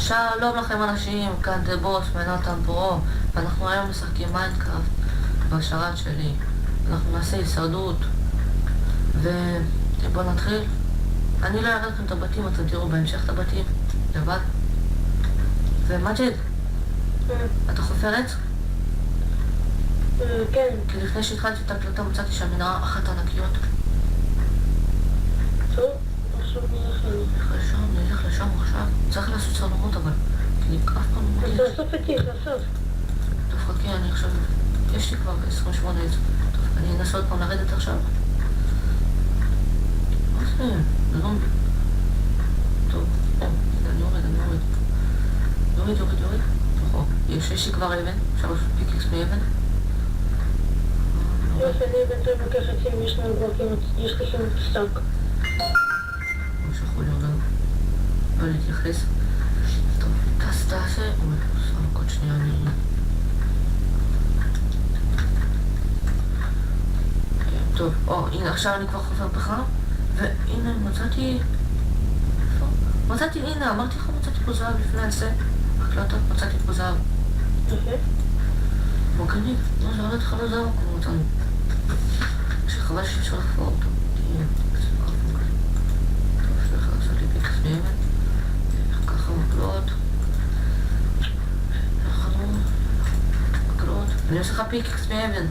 שלום לכם אנשים, כאן דה בוס, מנתן פרו, ואנחנו היום משחקים מיינקראפט בשרת שלי. אנחנו נעשה הישרדות, ובואו נתחיל. אני לא אראה לכם את הבתים, אתם תראו בהמשך את הבתים, לבד. ומג'ד, אתה חופר עץ? כן. כי לפני שהתחלתי את הקלטה מצאתי שהמנהרה אחת ענקיות. טוב, עכשיו נלך לשם עכשיו. צריך לעשות סלומות אבל, כי אף פעם לא מגיע. אז תאסוף איתי, תאסוף. טוב, חכי, אני עכשיו... יש לי כבר 28 עץ. טוב, אני אנסה עוד פעם לרדת עכשיו. מה זה? זה לא... טוב, אני יורד. נכון, יש לי כבר אבן, עכשיו פיקקס מאבן. אני בינתיים לוקח את אם יש לנו כבר יש לי כמעט סטאק. ממש יכול לרדת. בוא נתייחס. טוב, תעשה. עוד שנייה אני... טוב, הנה עכשיו אני כבר חופר פחם. והנה מצאתי... הנה, אמרתי לך מצאתי פה זהב לפני הזה. הקלטות, מצאתי פה זהב. מגניב, זה עולה לך לזהב כמו אותנו. שחבל שאפשר לחפור אותו. טוב, שליחה לעשות לי פיקס מאבן. ככה מקלות. אני עושה לך פיקס מאבן.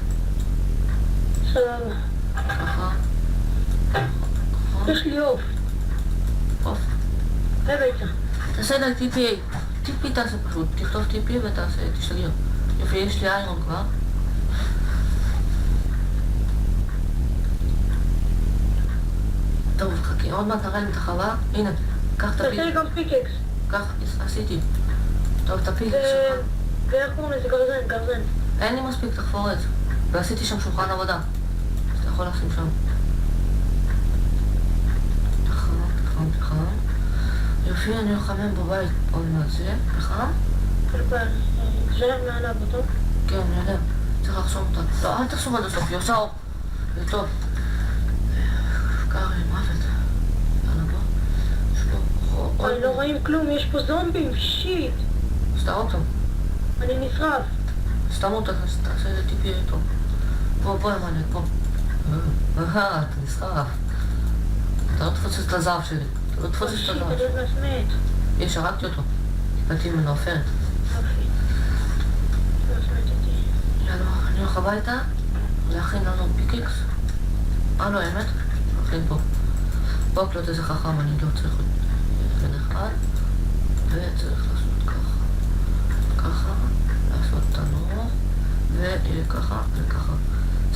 סבבה. ככה. יש לי עוף. עוף. הביתה. תעשה לה טיפי. טיפי תעשה פשוט. תכתוב טיפי ותעשה, תשתגר. יופי, יש לי איירון כבר. טוב, חכי, עוד מעט נראה לי את החווה. הנה, קח את תעשה הפיקס. לי גם פיקקס. קח, עשיתי. טוב, את הפיקס שלך. ואיך קוראים לזה? גרזן. אין לי מספיק תחפור את זה. ועשיתי שם שולחן עבודה. אז אתה יכול לשים שם. תחם. יופי, אני מחמם בבית עוד מעט זה. תחם? שלב מעליו אותו? כן, אני יודע. צריך לחסום אותה. לא, אל תחסום עד הסוף, היא עושה אור. זה טוב. קר לי מוות. יאללה בוא. אוי, לא רואים כלום, יש פה זומבים, שיט. סתם אותו. אני נשרף. סתם אותה, תעשה איזה טיפי טוב. בוא, ימנק, בוא. אתה נסחרף. אתה לא תפוצץ את הזהב שלי. אתה לא תפוצץ את הזהב. שיט, אתה לא מת. יש, הרגתי אותו. באתי ממנו עופרת. יאללה, אני הולך הביתה. להכין לנו פיקקס. לא, האמת? נכין פה. בוא קלוט איזה חכם, אני לא צריך עוד בן אחד. וצריך לעשות ככה. לעשות תנור. וככה וככה.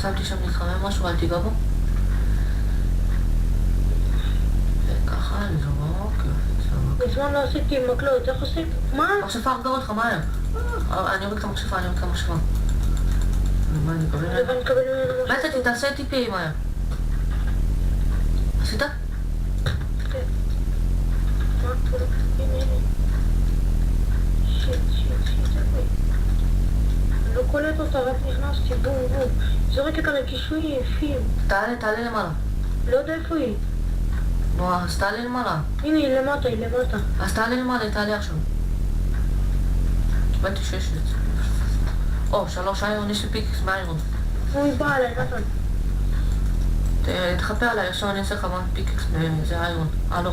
שמתי שם להתחמם משהו, אל תיגע בו. וככה, לזרוק. בזמן לא עשיתי מקלות, איך עושים? מה? מחשפה הרגה אותך, מהר. אני אוריד את המחשפה. מה אני מקבל? ואני מקבל ממנו משהו. מצאתי, תעשה טיפי מהר. עשית? כן. מה? שיט. אני לא קולט אותה, רק נכנסתי, בום. זורקת עלי קישואים יפים. תעלה למעלה. לא יודע איפה היא. נו, אז תעלה למעלה. הנה, היא למטה. אז תעלה למעלה, היא תעלה עכשיו. קיבלתי 6 עץ. 3 איירון, יש לי פיקקס מאיירון. היא באה עליי, נתן. תחפה עליי, עכשיו אני אעשה לך מה פיקקס זה איירון. לא,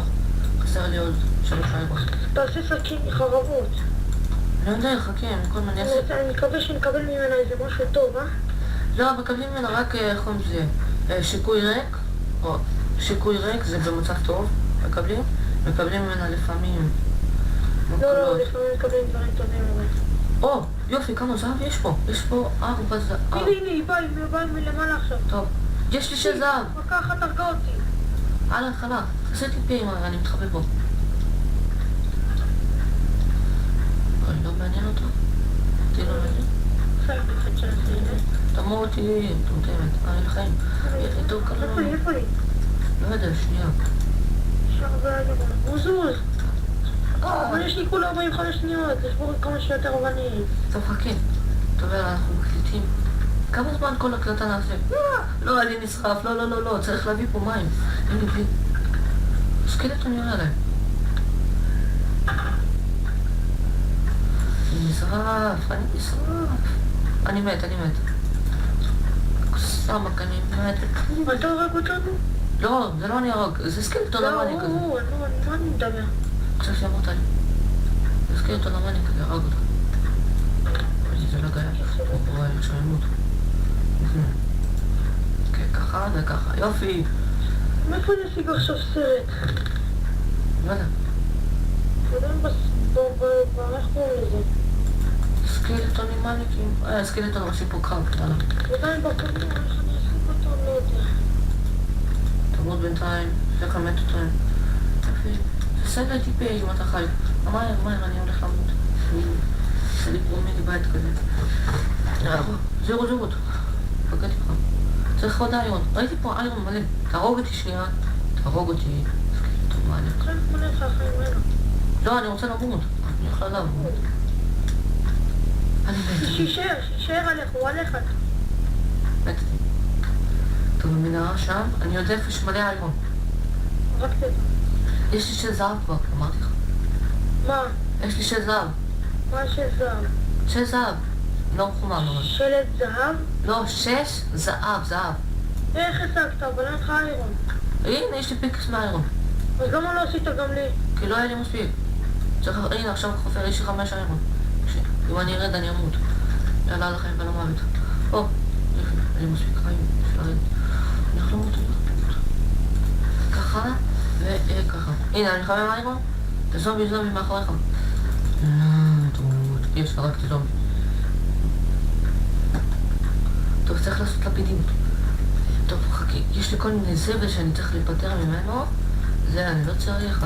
חסר לי עוד 3 איירון. תעשה סכין חרבות. אני יודע, חכה, כל מה אני אעשה. אני מקווה שנקבל ממנה איזה משהו טוב, לא, מקבלים ממנה רק, איך קוראים לזה, שיקוי ריק, זה במצב טוב, מקבלים ממנה לפעמים לא, לפעמים מקבלים דברים טובים אבל. יופי, כמה זהב יש פה? יש פה 4 זהב. הנה, היא באה מלמעלה עכשיו. טוב, יש לי 6 זהב. מכה אחת הרגה אותי. על ההתחלה, תעשה טיפי, אני מתחבא פה. לא מעניין אותו? אותי לא מעניין? תמו אותי, תמותמת, אני לחיים. טוב, ככה לא... איפה היא? לא יודע, שנייה. הוא זוז. אבל יש לי כולה 45 שניות, לשבור את כמה שיותר אבנים. טוב, חכה. טוב, אנחנו מקליטים. כמה זמן כל הקלטה נעשה? לא, אני נסחף, לא, צריך להביא פה מים. אין לי בלי... סקלטון יורה עליי. אני נשרף, אני נשרף. אני מת. סמק, אני מת. אתה הורג אותנו? לא, זה לא אני הרג, זה סקלטון המאני כזה. לא, מה אני מדבר? עכשיו שימות אני. זה סקלטון המאני כזה, הרג אותו. זה לא גאה. וואי, עכשיו ימות. כן, ככה וככה, יופי. מאיפה אני אשיג עכשיו סרט? לא יודע. אתה יודע איך קוראים לזה? סקלטונים מאניקים. סקלטון עושים פה קרב, יאללה. עדיין בקוראים, איך אני אשיג אותו? לא יודע. תמות בינתיים, זה כאן מת אותם. יופי. זה סגל טיפי אם אתה חי. מהר, אני הולך למות. זה לי פרומידי בית כזה. זירות. פגעתי לך. צריך עוד איירון. ראיתי פה איירון מלא. תהרוג אותי שנייה. תהרוג אותי. סקלטון מאניק. חיים מלא לך, חיים מלא. לא, אני רוצה למות. אני יכולה למות. אני מת. שישאר עליך, הוא עליך. מת. טוב, במנהרה שם, אני יודע איפה שמלא איירון. רק תדע. יש לי של זהב כבר, אמרתי לך. מה? יש לי של זהב. מה של זהב? של זהב. לא מחומם אבל. שלט זהב? לא, שש זהב. איך השגת? אבל אין לך איירון. הנה, יש לי פיקס מאיירון. אז למה לא עשית גם לי? כי לא היה לי מספיק. הנה, עכשיו חופר, יש לי 5 איירון. אם אני ארד, אני אמות. יאללה לחיים ולמוות. או, יופי, אני מספיק חיים. אפשר לרדת. אני יכול למות. ככה וככה. הנה, אני חייב איירון. אתה זומבי מאחוריך. יש, הרגתי זומבי. טוב, צריך לעשות לפידים. טוב, חכי, יש לי כל מיני זבל שאני צריך להיפטר ממנו. זה אני לא צריך.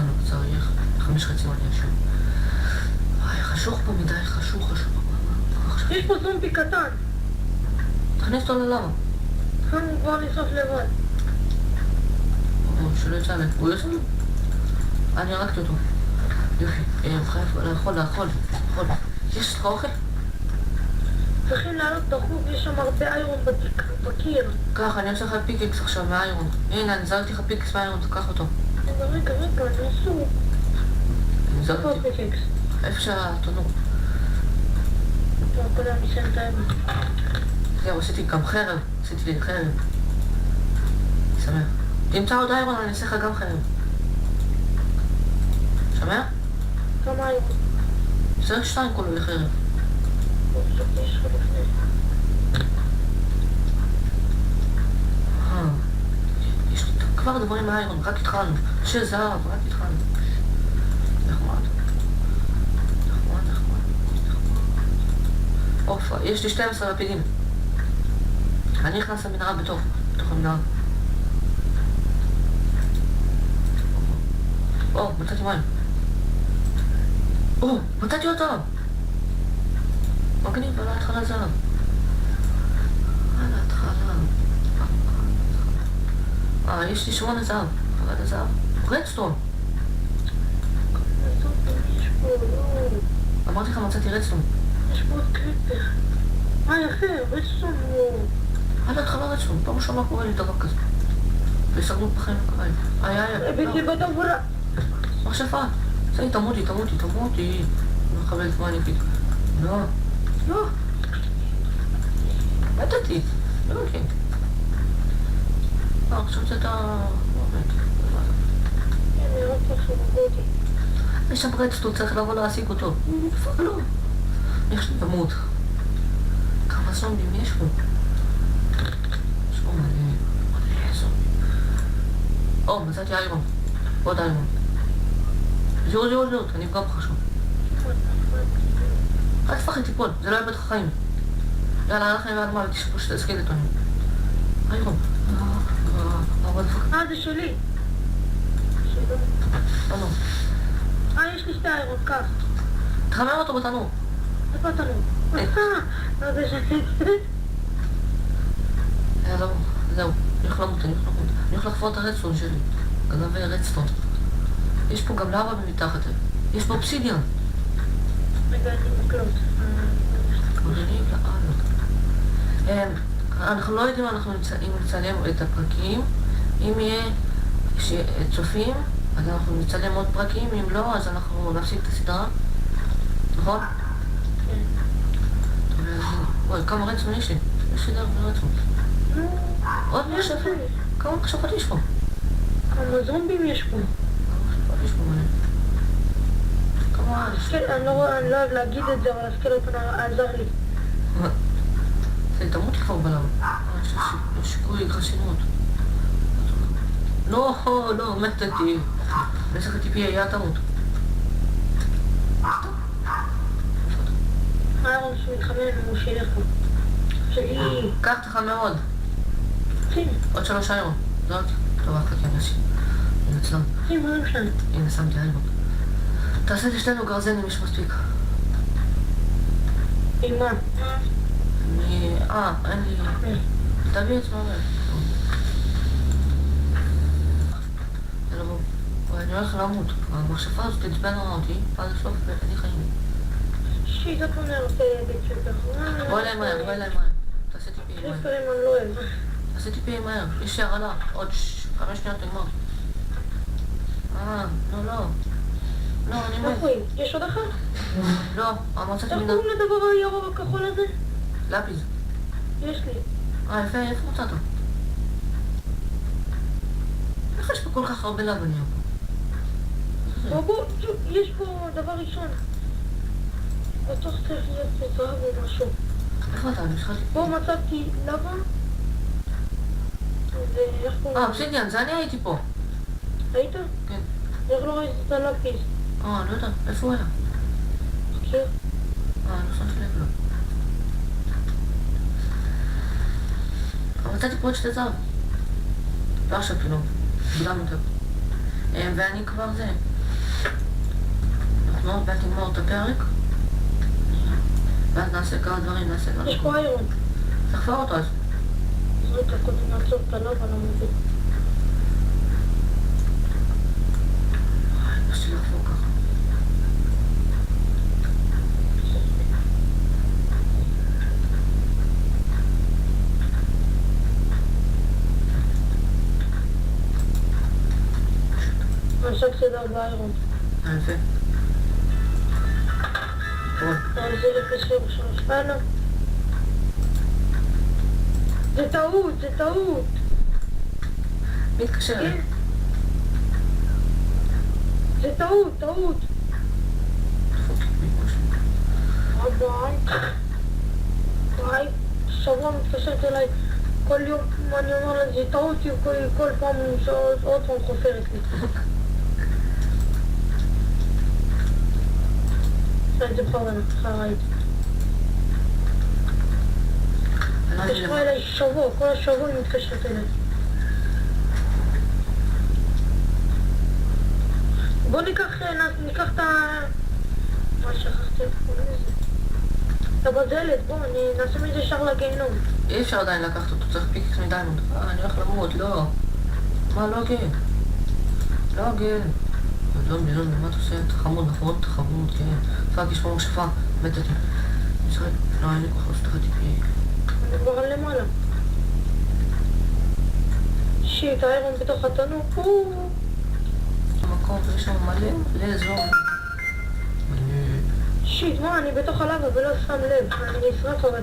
5 חצים אני אשם. וואי, חשוך פה מדי, חשוך. יש פה זומבי קטן. תכניס אותו ללמה. הוא כבר נשרף לבד. שלא יצא עליי. הוא יוצא? אני הרגתי אותו. יופי, חייב לאכול. יש לך אוכל? צריכים לעלות דחוף, יש שם הרבה איירון בקיר. ככה, אני עושה לך פיקקס עכשיו מהאיירון. הנה, אני זרקתי לך פיקקס מהאיירון, תקח אותו. רגע, אני אסור. איפה הפיקקס? איפה שהתנור. טוב, קודם נסיים את האיירון. זהו, עשיתי גם חרב. עשיתי לי חרב. שמח. תמצא עוד איירון, אני אעשה לך גם חרב. שמע? כמה איירון? צריך 2 כולו לחרב. יש לך לפני. יש לי כבר דברים מהאיירון, רק התחלנו. זהב, רק התחלנו. נחמד. אופה, יש לי 12 לפידים. אני נכנס למנהרה בתוך המנהרה. מצאתי מים. מצאתי אותם! מגניב, על ההתחלה זהב. על ההתחלה. יש לי 8 זהב. אבל הזהב. רדסטון. יש פה, לא. אמרתי לך, מצאתי רדסטון. יש פה עוד קריפר. יפה, רדסטון הוא... על ההתחלה רדסטון. פעם ראשונה קורה לי דבר כזה. וסגנו בחיים לקריים. הבאתי בדבורה. מחשפה. זה, תמותי. אני מחבל את מה אני פתאום. לא. מתתי. לא כן. עכשיו זה אתה... אני רק עכשיו בודי. יש שם רדסטון, צריך לבוא להשיג אותו. איפה לא? יש לי למות. כמה זומבים יש פה? יש פה מלא זומבים. מצאתי איירון. עוד איירון. זירות, אני אפגע בך שם. אל תפחד תיפול, זה לא יהיה בטח חיים. יאללה, הלכם ועד מה, ותשפו שתי סקלטונים. איירון. זה שלי. תנור. יש לי 2 איירון, קח. תחמם אותו בתנור. איפה תנור? זה שלי. זהו. אני הולך לחפור את הרדסטון שלי. גנבי רדסטון. יש פה גם לבה מתחת. יש פה אובסידיאן. רגע, אני מקלוט. מגניב לאללה. אנחנו לא יודעים אם נצלם את הפרקים. אם יהיה צופים, אז אנחנו נצלם עוד פרקים. אם לא, אז אנחנו נפסיק את הסדרה. נכון? אוי, כמה רצון יש לי. יש לי די הרבה רצון. עוד יש איפה? כמה מחשבות יש פה? כמה זומבים יש פה? יש פה מלא. כמה... אני לא אוהב להגיד את זה, אבל הסקל אותנו עזר לי. זה תמות כבר בלם. יש שיקוי חסינות. לא, לא, מתתי. בסך הטיפי היה תמות. איירון שמתחמם הוא שילך פה. שלי... קח תך מאוד. כן. עוד 3 איירון. זאת. טוב, אחת כנשי. הנה אצלם. כן, מה הם שם? הנה, שמתי איירון. תעשה לשתינו גרזנים, יש מספיק. עם מה? אין לי... תביא את מה אני הולך למות. המחשבה הזאת תצבנה אותי, עד הסוף ואני חיים. שיט, את לא נראה בית ספר. בואי אליי מהר, בואי אליי מהר. תעשה טיפי מהר. ספרים אני לא אוהב. תעשה טיפי מהר. יש הרעלה. עוד 5 שניות נגמר. לא. לא, אני מת. איפה היא? יש עוד אחת? לא, המצאתי איך מינה. קוראים לדבר הירוק הכחול הזה? לפיס. יש לי. יפה, איפה מצאת? איך יש פה כל כך הרבה לבנים? בוא, יש פה דבר ראשון. בטוח צריך להיות בזרב או משהו. איפה אתה? אני צריכה... פה מצאתי לבה. ואיך קוראים? אובסידיאן, זה אני הייתי פה. היית? כן. איך לא ראיתי את הלפיס? אני לא יודע, איפה הוא היה? מכיר? לא שמתי לב לו. מצאתי פה עוד 2 זהב. לא עכשיו כאילו, מוקדם יותר. ואני כבר זה. אנחנו עוד מעט נגמור את הפרק. ואז נעשה כמה דברים, נעשה כמה... יש פה איירון. תחפר אותו אז. רגע, קודם נעצור את הלבה למוביל. יש לי לחפור ככה. אני עושה סדר באיירון. יפה. אבל זה לפי 3. זה טעות, זה טעות. מי התקשר אליי? זה טעות, טעות. ביי. שבוע מתקשרת אליי. כל יום אני אומר לה, זה טעות, כל פעם עוד פעם חופרת לי. את זה בכוונה, חרית. התקשרה אליי שבוע, כל השבוע היא מתקשרת אליי. בוא ניקח את ה... מה שכחתי? את הבזלת, בוא, נעשה מזה שער לגיהנום. אי אפשר עדיין לקחת אותו, צריך פיקס מדיימונד. אני הולך למות, לא. מה, לא הוגן. לא הוגן. בלון, מה אתה עושה? אתה חמוד, נכון? אתה חמוד, כן. פאק, יש פה משאפה, מתתי. ישראל, לא, אין לי כוח לעשות לך טיפי. אני כבר על למעלה. שיט, האיירון בתוך התנור. המקום, יש שם מלא אזור. שיט, מה, אני בתוך הלבה ולא שם לב. אני נשרף אבל.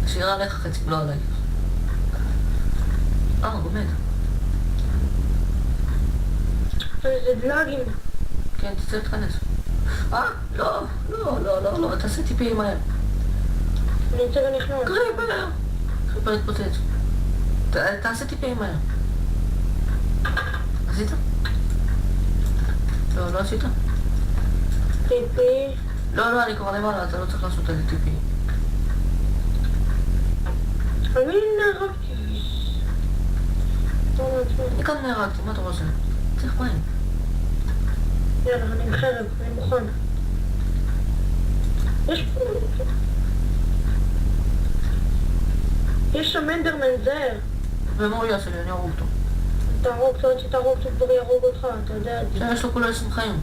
שירה עליך חצי, לא עליי. באמת. זה דלאגים. כן, תצא להתכנס. לא, תעשה טיפי מהר. אני יוצא ונכנס. קריפר התפוצץ. תעשה טיפי מהר. עשית? לא עשית? טיפי. לא, אני כבר למעלה, אתה לא צריך לעשות על טיפי. על מי נהרגתי? אני גם נהרגתי, מה אתה רוצה? צריך מים. יאללה, אני עם חרב, אני מוכן. יש שם אנדרמן זהר. ומה הוא יעשה לי? אני ארוג אותו. תהרוג, אתה רוצה שתהרוג, הוא כבר יהרוג אותך, אתה יודע את זה. יש לו כולה 20 חיים.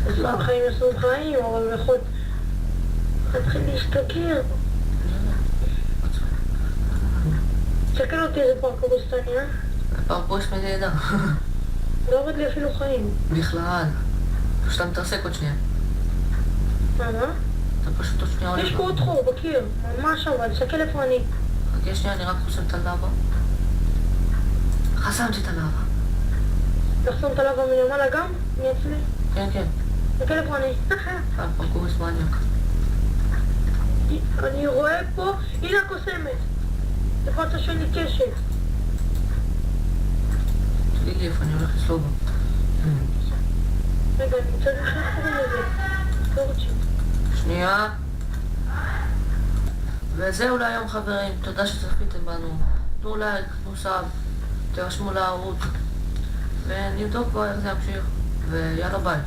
20 חיים, 20 חיים, אבל הוא יכול... להתחיל להשתכר. תסתכל אותי איזה פרקוריסטני, פרקוריס מלידה. לא יורד לי אפילו חיים. בכלל. פשוט אתה מתרסק עוד שנייה. מה? אתה פשוט עוד שנייה יש פה עוד חור בקיר, ממש אבל, תסתכל איפה אני. חכה שנייה, אני רק חוסם את הלאבה. חסמתי את הלאבה. לחסום את הלאבה מלמעלה גם? מי אצלי? כן, כן. תסתכל איפה אני. פרקוריס מניאק. אני רואה פה, הנה הקוסמת. איפה אתה שלי קשת? תגיד לי איפה אני הולך לסלוב בה. רגע, אני רוצה איך קוראים לזה. טורצ'י. שנייה. וזהו להיום חברים, תודה שצפיתם בנו. תנו לייק, תנו סאב, תירשמו לערוץ, ונבדוק בו איך זה ימשיך, ויאללה ביי.